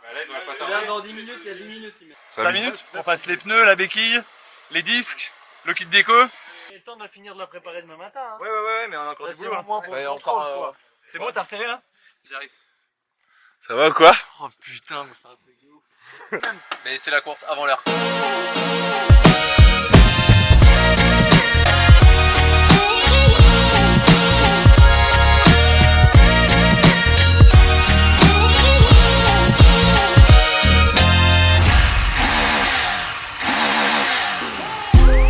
Bah là, il devrait pas Là, tarder. dans 10 minutes, il y a 10 minutes. 5 minutes. On passe les pneus, la béquille, les disques, le kit déco. Il est temps de finir de la préparer demain matin. Hein. Ouais, mais on a encore Là, du c'est boulot. au moins pour Ouais, le encore, contrôle, quoi. C'est bon, t'as resserré là? J'arrive. Ça va ou quoi? Oh putain, mais c'est un truc de ouf. Mais c'est la course avant l'heure.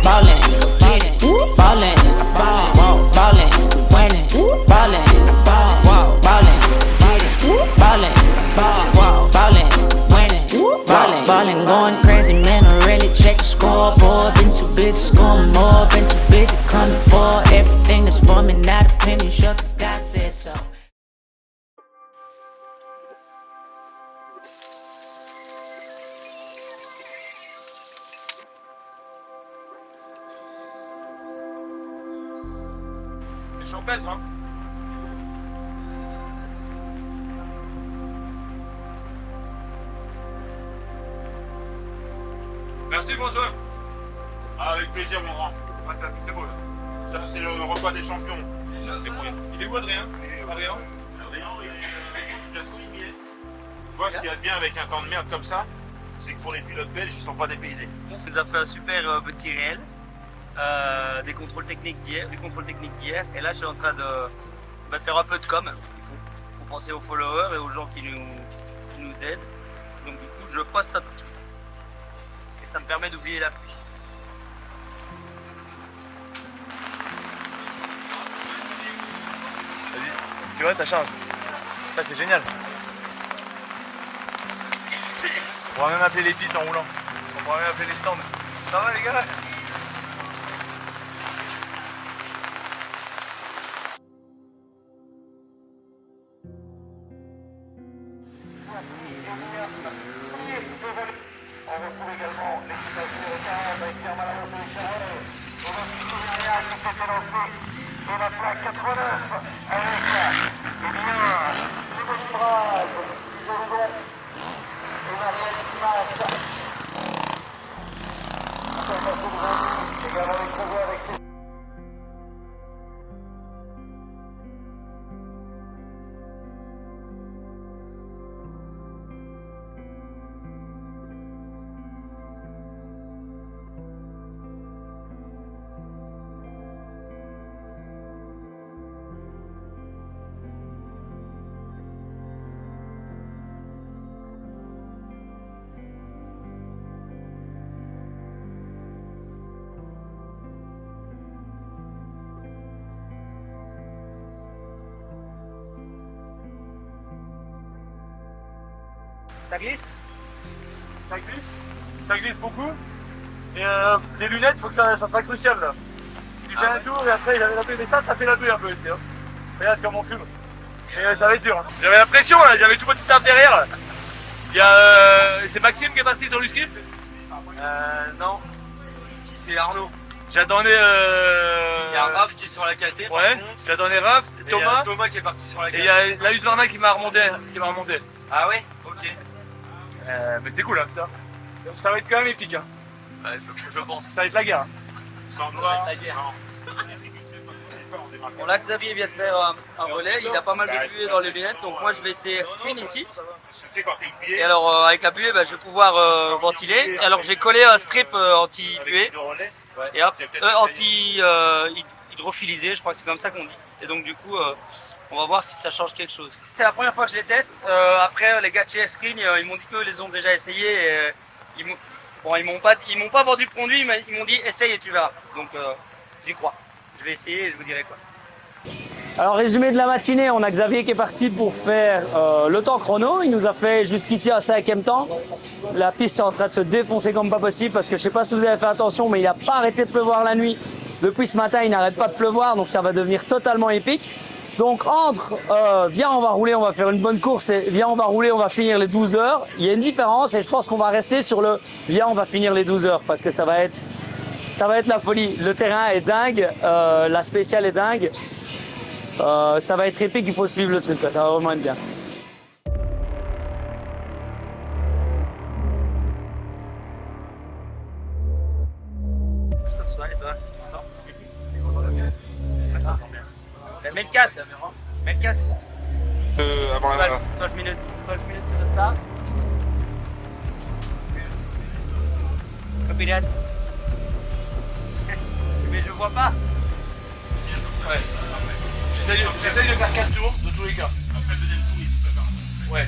Ballin', get it. Ballin', ballin', ballin', winning. Ballin', ballin', get it. Ballin', ballin', winning. Ballin', going crazy, man. I really check the scoreboard. Been too busy scoring more. Been too busy coming for everything that's for me. Not a penny short, 'cause God said so. C'est champêtre, hein. Merci François. Ah, avec plaisir, mon grand. Ah, c'est beau là. Ça, c'est le repas des champions. Il est où Adrien? Adrien? Tu vois, ce qu'il y a de bien avec un temps de merde comme ça, c'est que pour les pilotes belges, ils sont pas dépaysés. On nous a fait un super petit réel, des contrôles techniques d'hier, et là je suis en train de faire un peu de com. Il faut penser aux followers et aux gens qui nous aident. Donc du coup je poste un petit truc. Et ça me permet d'oublier la pluie. Tu vois, ça change. Ça, c'est génial. On pourra même appeler les pits en roulant. On pourra même appeler les stands. Ça va les gars? On retrouve également l'excitation au 15 avec Pierre Malamos et Charolais. On a Cyprien qui s'était lancé dans la plaque 89 avec, eh bien, Thibaut Libras, Isolidon et Marielle Simas. Encore un peu de rendu, également les Creusois avec ses... Ça glisse? Ça glisse beaucoup. Et les lunettes, faut que ça sera crucial là. Tu fais un tour et après il avait la pluie, mais ça fait la pluie un peu aussi. Hein. Regarde comme on fume. Et ça va être dur. Hein. J'avais l'impression, j'avais tout votre staff derrière. Il y a. C'est Maxime qui est parti sur le ski? Non. C'est Arnaud. J'attendais. Il y a Raph qui est sur la KT. par Ouais, contre. j'attendais Raph, Et il y a Thomas. Thomas qui est parti sur la KT. Et il y a la Husqvarna qui m'a remonté. Ah ouais? Ok. Mais c'est cool, hein, putain. Ça va être quand même épique. Hein. Ouais, je pense. Ça va être la guerre. Sans toi, Bon là Xavier vient de faire un relais, il a pas mal de buée dans les lunettes, donc moi je vais essayer air screen ici. tu sais, quand t'es Et plié, alors avec la buée je vais pouvoir ventiler. Alors j'ai collé un strip anti-buée de relais, et hop, hydrophilisé, je crois que c'est comme ça qu'on dit. Et donc du coup on va voir si ça change quelque chose. C'est la première fois que je les teste. Après les gars de chez air screen ils m'ont dit qu'ils les ont déjà essayés. Et, ils m'ont pas vendu le produit, ils m'ont dit essaye et tu verras. Donc j'y crois. Je vais essayer et je vous dirai quoi. Alors résumé de la matinée, on a Xavier qui est parti pour faire le temps chrono. Il nous a fait jusqu'ici un 5e temps. La piste est en train de se défoncer comme pas possible parce que je sais pas si vous avez fait attention, mais il n'a pas arrêté de pleuvoir la nuit. Depuis ce matin, il n'arrête pas de pleuvoir, donc ça va devenir totalement épique. Donc entre viens on va rouler, on va faire une bonne course et viens on va rouler, on va finir les 12 heures, il y a une différence et je pense qu'on va rester sur le viens on va finir les 12 heures parce que ça va être la folie. Le terrain est dingue, la spéciale est dingue. Ça va être épique, il faut suivre le truc, ça va vraiment être bien. Mets le casque. Mets le casque. Avant 12 minutes. 12 minutes to the start. Copy that. Mais je vois pas. Ouais. J'essaye de faire 4 tours de tous les cas. Après le deuxième tour, il se prépare. Ouais.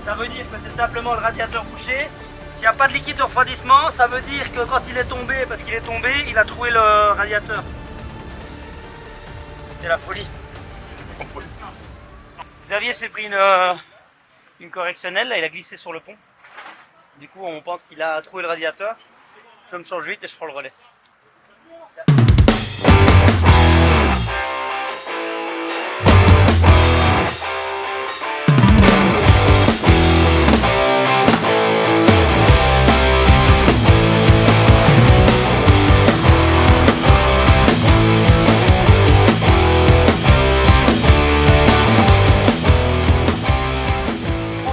Ça veut dire que c'est simplement le radiateur bouché. S'il n'y a pas de liquide de refroidissement, ça veut dire que quand il est tombé, parce qu'il est tombé, il a troué le radiateur. C'est la folie. Xavier s'est pris une correctionnelle, là, il a glissé sur le pont. Du coup, on pense qu'il a trouvé le radiateur. Je me change vite et je prends le relais.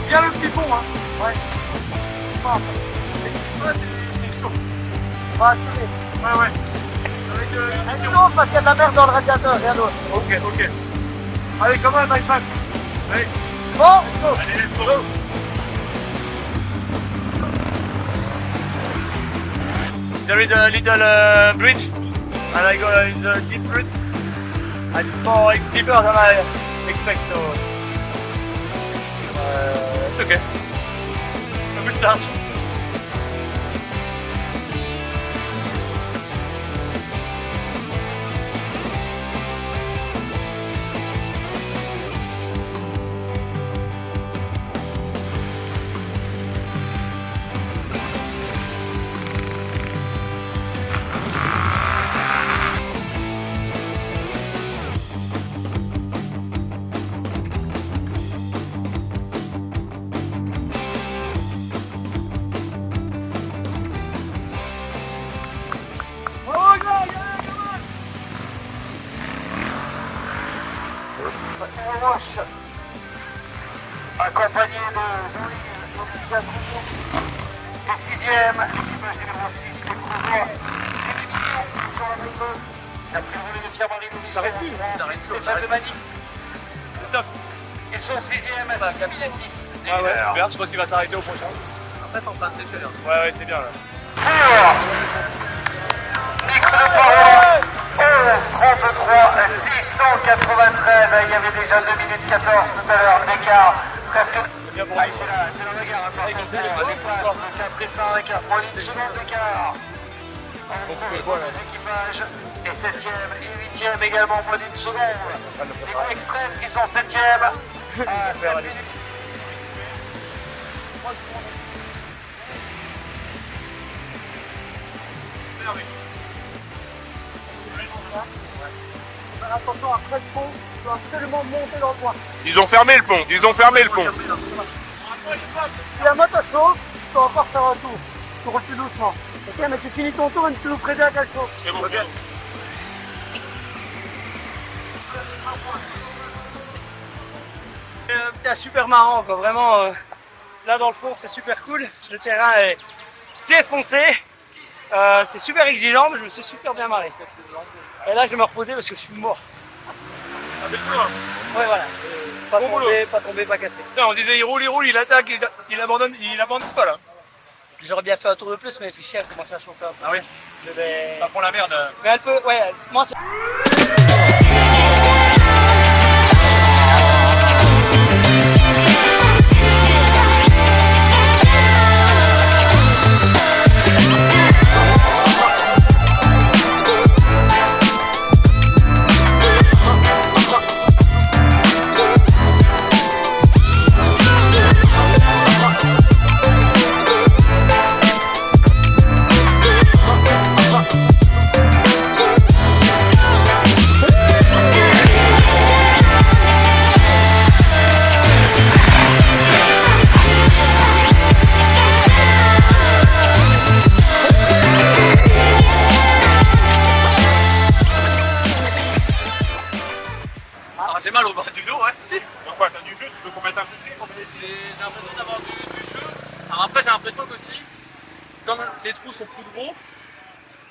Bien le petit pont, hein. Ouais. C'est chaud. On va assurer. Ouais. C'est chaud parce qu'il y a de la merde dans le radiateur, rien d'autre. Ok. Allez, comment un iPad? Allez. Bon, Allez, let's go. There is a little bridge, and I go in the deep roots, and it's deeper than I expect, so it's okay. A good start. Accompagné de Jean-Yves Gacouillon et 6ème, l'équipage numéro 6 des Creusois, et des millions qui sont avec eux. Après le relais de Pierre-Marie Louis, Stéphane de Mani. Top. Ils sont 6ème à 6 minutes 10. Ah ouais, super, je pense qu'il va s'arrêter au prochain. En fait, on passe c'est cher. Ouais, c'est bien là. Nico de Parole, 11, 33, 693. Il y avait déjà 2 minutes 14 tout à l'heure d'écart. Presque. Bien pour Ah, lui. c'est là, c'est le regard. Par contre, on passe 4 et 5, moins d'une seconde d'écart. On retrouve les deux équipages. Et 7ème et 8ème également, moins d'une seconde. Les coups extrêmes qui sont 7ème. À 7 minutes. attention, après le pont, il faut absolument monter dans le point. Ils ont fermé le pont. Si la moto chauffe, tu peux encore faire un tour. Tu roules plus doucement. Ok, mais tu finis ton tour et tu nous préviens qu'elle chauffe. C'est bon, bien. Putain, super marrant quoi, vraiment. Là dans le fond c'est super cool. Le terrain est défoncé. C'est super exigeant, mais je me suis super bien marré. Et là, je vais me reposer parce que je suis mort. Avec toi. Ouais, voilà. Pas Bon tomber, pas tomber, pas casser. Non, on se disait il roule, il attaque, il abandonne pas là. J'aurais bien fait un tour de plus, mais fichier, elle commence à chauffer un peu. Ah oui. Je vais... Ça prend la merde. Mais elle peut, ouais, moi c'est... Ah, j'ai mal au bas du dos, ouais. Si. Donc quoi, t'as du jeu, tu veux qu'on mette un coup de pied pour mettre- J'ai l'impression d'avoir du jeu. Alors après, j'ai l'impression qu'aussi, comme les trous sont plus gros,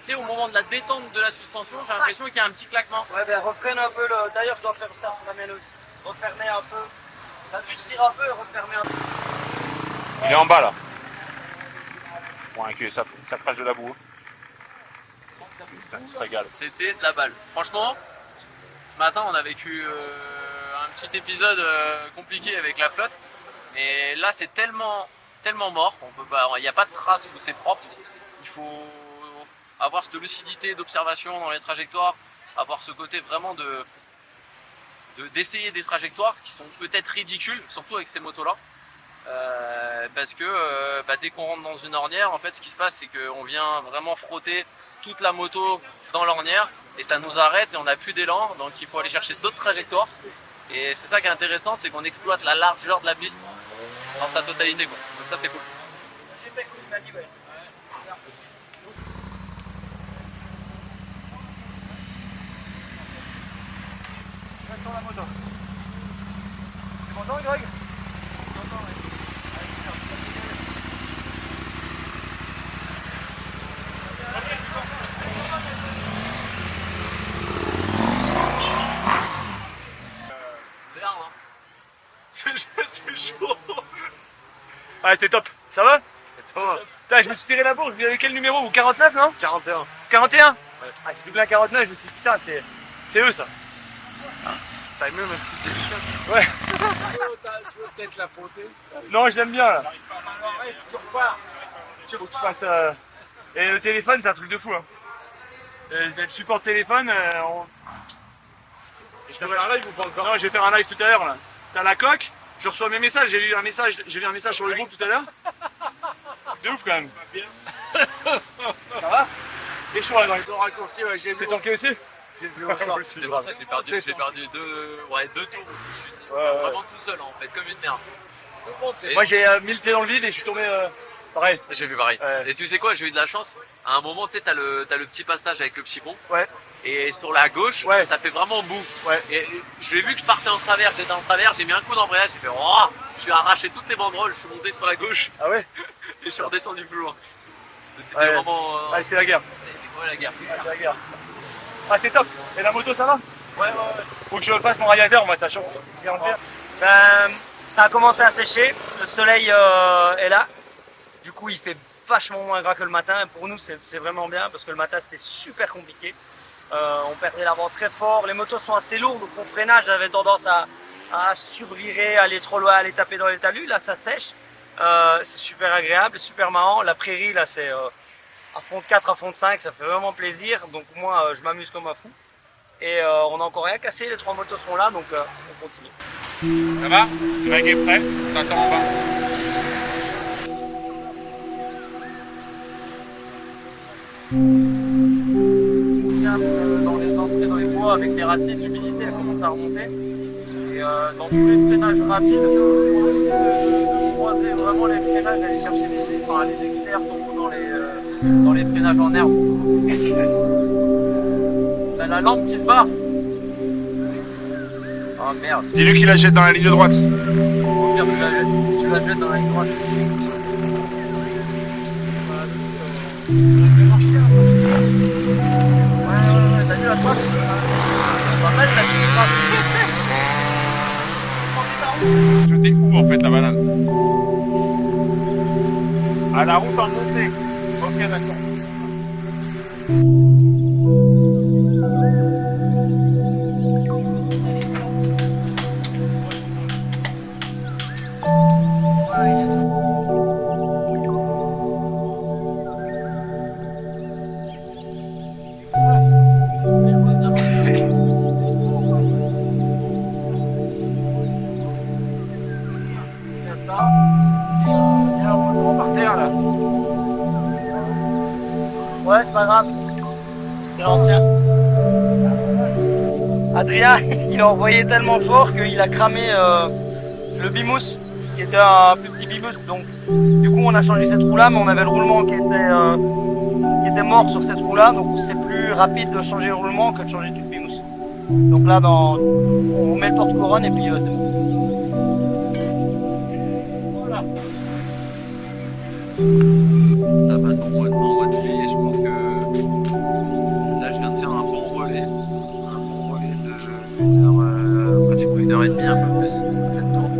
tu sais, au moment de la détente de la suspension, j'ai l'impression qu'il y a un petit claquement. Ouais, ben refreine un peu, le... d'ailleurs je dois faire ça sur la mienne aussi. Refermer un peu, l'adoucir un peu et refermer un peu. Il est en bas là. Bon, ok, ça crache de la boue. Putain, il se régale. C'était de la balle. Franchement, ce matin, on a vécu un petit épisode compliqué avec la flotte. Mais là, c'est tellement mort. Il n'y a pas de trace où c'est propre. Il faut avoir cette lucidité d'observation dans les trajectoires, avoir ce côté vraiment d'essayer des trajectoires qui sont peut-être ridicules, surtout avec ces motos-là. Parce que dès qu'on rentre dans une ornière, en fait, ce qui se passe, c'est qu'on vient vraiment frotter toute la moto dans l'ornière et ça nous arrête et on n'a plus d'élan, donc il faut aller chercher d'autres trajectoires. Et c'est ça qui est intéressant, c'est qu'on exploite la largeur de la piste dans sa totalité, quoi. Donc ça, c'est cool. J'ai fait comme il m'a dit, ouais. Sur la moto. Tu m'entends, Greg? C'est rare, hein. C'est chaud. Ouais, c'est top. Ça va? Putain, je me suis tiré la bourre. Vous avez quel numéro? Ou 49, non? 41. 41? Ouais. Ah, j'ai doublé un 49, je me suis dit, putain, c'est eux ça. T'as même une petite dédicace. Ouais. Tu veux peut-être la poser? Non, je l'aime bien là. Alors reste, tu repars. Faut que je fasse. Et le téléphone, c'est un truc de fou. Hein. Le support téléphone, Je te fais un live ou pas encore? Non, je vais faire un live tout à l'heure là. T'as la coque, je reçois mes messages, j'ai lu un message sur le groupe tout à l'heure. De ouf quand même. Ça va? C'est chaud là dans les Raccourci, ouais, j'ai C'est tanké aussi? C'est pour ça que j'ai perdu deux tours. Je me suis dit, Ouais. vraiment tout seul en fait, comme une merde. Tout le monde, c'est- Moi j'ai mis le pied dans le vide et je suis tombé pareil. J'ai vu pareil. Ouais. Et tu sais quoi, j'ai eu de la chance. À un moment, tu sais, t'as le petit passage avec le petit pont. Ouais. Et sur la gauche, Ouais. ça fait vraiment bout. Ouais. Et je l'ai vu que je partais en travers, j'étais en travers, j'ai mis un coup d'embrayage, j'ai fait oh, je suis arraché toutes les banderoles, je suis monté sur la gauche Ah ouais? et je suis redescendu plus loin. C'était Ouais. vraiment. Ah, c'était la guerre. C'était ouais, la guerre. C'était la guerre. Ah c'est top. Et la moto ça va? Ouais. Faut que je fasse mon radiateur, moi ça chauffe. J'ai envie de faire. Ben, ça a commencé à sécher, le soleil est là. Du coup, il fait vachement moins gras que le matin. Et pour nous, c'est vraiment bien parce que le matin, c'était super compliqué. On perdait l'avant très fort. Les motos sont assez lourdes, donc au freinage, j'avais tendance à survirer, aller trop loin, aller taper dans les talus. Là, ça sèche. C'est super agréable, super marrant. La prairie, là, c'est à fond de 4, à fond de 5. Ça fait vraiment plaisir. Donc moi, je m'amuse comme un fou. Et on n'a encore rien cassé. Les 3 motos sont là, donc on continue. Ça va? Greg est prêt? T'attends en bas. Parce que dans les entrées dans les bois avec des racines, l'humidité elle commence à remonter. Et dans tous les freinages rapides, on essaie de croiser vraiment les freinages, d'aller chercher les externes, surtout dans les freinages en herbe. T'as la lampe qui se barre. Oh merde. Dis-lui qu'il la jette dans la ligne de droite. Au pire, tu la jettes dans la ligne droite. t'as vu la trace? Pas mal la petite trace. Jeter où en fait la banane? À la route en montée. Ok, d'accord. Ouais, c'est pas grave. C'est l'ancien. Adrien, il a envoyé tellement fort qu'il a cramé le bimous, qui était un plus petit bimous. Donc, du coup, on a changé cette roue là, mais on avait le roulement qui était mort sur cette roue là. Donc, c'est plus rapide de changer le roulement que de changer tout le bimous. Donc là, on met le porte-couronne et puis c'est bon. Voilà. Ça passe en mode nuit et je pense que là je viens de faire un bon relais de pratiquement 1h30, un peu plus, 7 tours.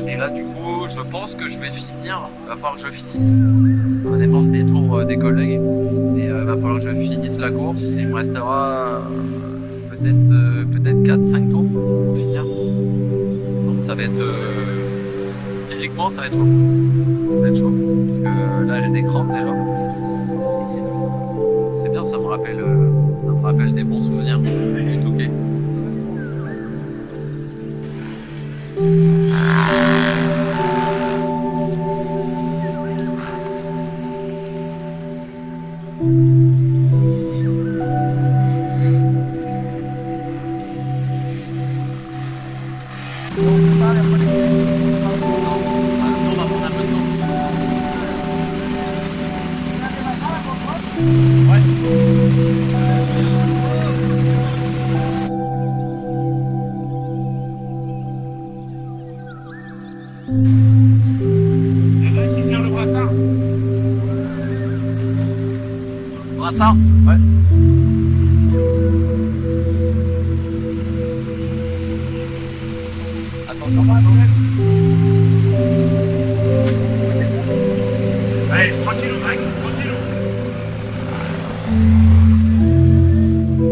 Et là du coup je pense que je vais finir, il va falloir que je finisse. Ça va dépendre des tours des collègues. Et il va falloir que je finisse la course. Il me restera peut-être 4-5 tours pour finir. Donc ça va être physiquement ça va être chaud. Ça va être chaud. Parce que là j'ai des crampes déjà. C'est bien, ça me rappelle des bons souvenirs du Touquet. Ça, ouais. Attention, allez, tranquille, mec, tranquille.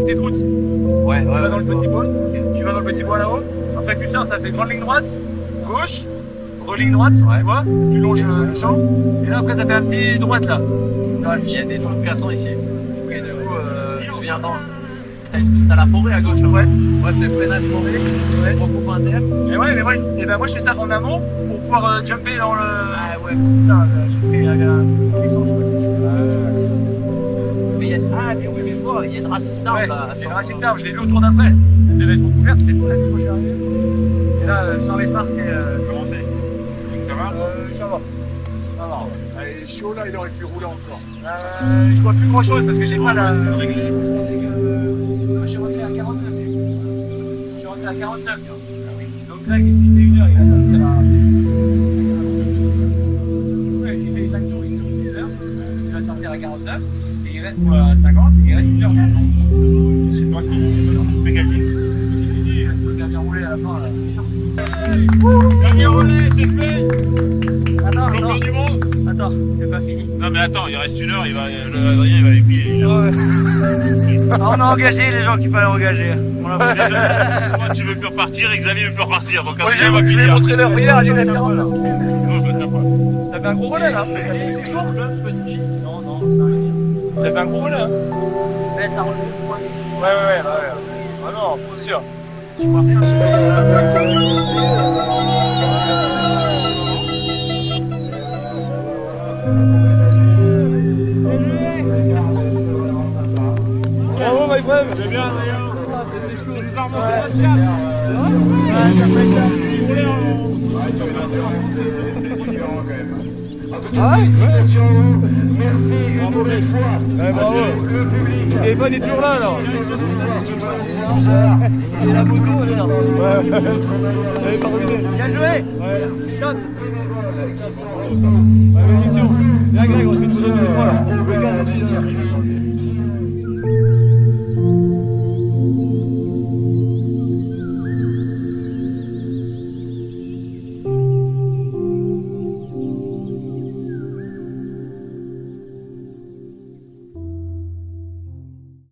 Petite route. Ouais, tu vas dans le petit pôle. Tu vas dans le petit bois là-haut. Après tu sors, ça fait grande ligne droite, gauche, religne droite, tu vois. Tu longes le champ. Et là après ça fait un petit droite là. Il y a des trucs cassants ici. Et du coup, je viens dans. T'as la forêt à gauche, ouais. Ouais, c'est le freinage forêt, ouais, regroupe inter. Et ouais, mais ouais. Et ben moi je fais ça en amont pour pouvoir jumper dans le. Ah ouais, putain, j'ai fait un clisson, je sais pas si c'est. Mais il y a. Ah, mais oui, mais je vois, il y a une racine d'arbre là. Il y a une racine d'arbre, je l'ai vu au tour d'après. Elle devait être recouverte, mais pas quand j'ai arrivé. Et là, sans les phares, c'est. Comment t'es? Ça va? Ça va. Alors, allez, chaud là, il aurait pu rouler encore. Je vois plus grand chose parce que j'ai pas la. C'est réglé. C'est que je suis rentré à 49. Je suis rentré à 49. Donc Greg, s'il fait 1 heure, il va sortir à. Ouais, s'il fait 5 tours, il fait 1 heure. Il va sortir à 49. Et il reste à 50. Et il reste 1h10. C'est toi qui fais gagner. Il reste le dernier roulé à la fin. Là, c'est 1h10. Dernier roulé, c'est fait. Attends, du monde. Attends, c'est pas fini. Non mais attends, il reste 1 heure, Adrien il va les plier. Ouais. Ah, on a engagé les gens qui fallait engager. Toi tu veux plus repartir et Xavier veut plus repartir. Donc Adrien va je vais finir. montrer leur regard, il reste 45. Non, je le tiens pas. T'as fait un gros relais là. C'est lourd le petit. Non, ça rien. T'as fait un gros relais hein. Mais ça roule. Ouais. Ah non, c'est sûr. Tu vois rien. Bravo, my friend. C'est bien Adrien. C'était chaud. Nous en remonte 24. Ah ouais? Merci Bravo, mec. Ouais, bravo. Le téléphone est toujours là, alors. Et la moto, elle est là. Ouais, elle est pas ruinée. Bien joué. Ouais. Top. Ouais, bénédiction. Viens, Greg, on se fait une photo tous les trois, là. Le gars, vas-y, viens.